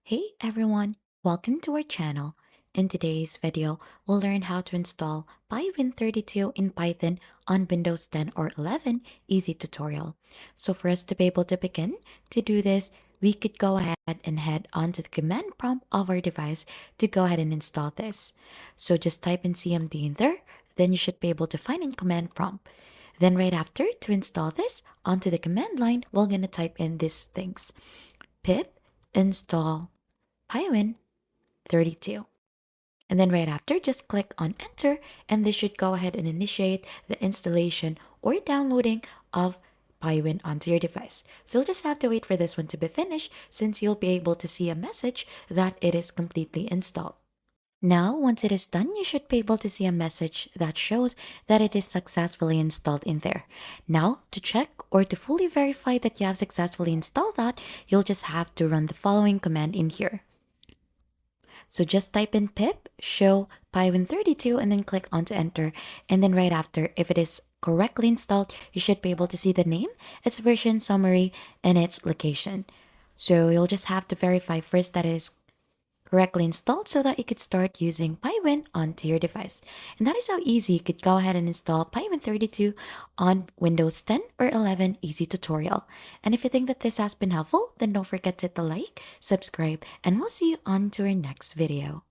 Hey everyone, welcome to our channel. In today's video, we'll learn how to install pywin32 in Python on Windows 10 or 11 easy tutorial. So for us to be able to begin, to do this, we could go ahead and head onto the command prompt of our device to go ahead and install this. So just type in cmd in there, then you should be able to find in command prompt. Then right after, to install this onto the command line, we're going to type in these things. Pip install pywin32. And then right after, just click on enter and this should go ahead and initiate the installation or downloading of Pywin onto your device. So you'll just have to wait for this one to be finished since you'll be able to see a message that it is completely installed. Now, once it is done, you should be able to see a message that shows that it is successfully installed in there. Now, to check or to fully verify that you have successfully installed that, you'll just have to run the following command in here. So just type in pip show pywin32 and then click on to enter. And then right after, if it is correctly installed, you should be able to see the name, its version summary, and its location. So you'll just have to verify first that it is correctly installed so that you could start using Pywin onto your device. And that is how easy you could go ahead and install Pywin32 on Windows 10 or 11 easy tutorial. And if you think that this has been helpful, then don't forget to hit the like, subscribe, and we'll see you on to our next video.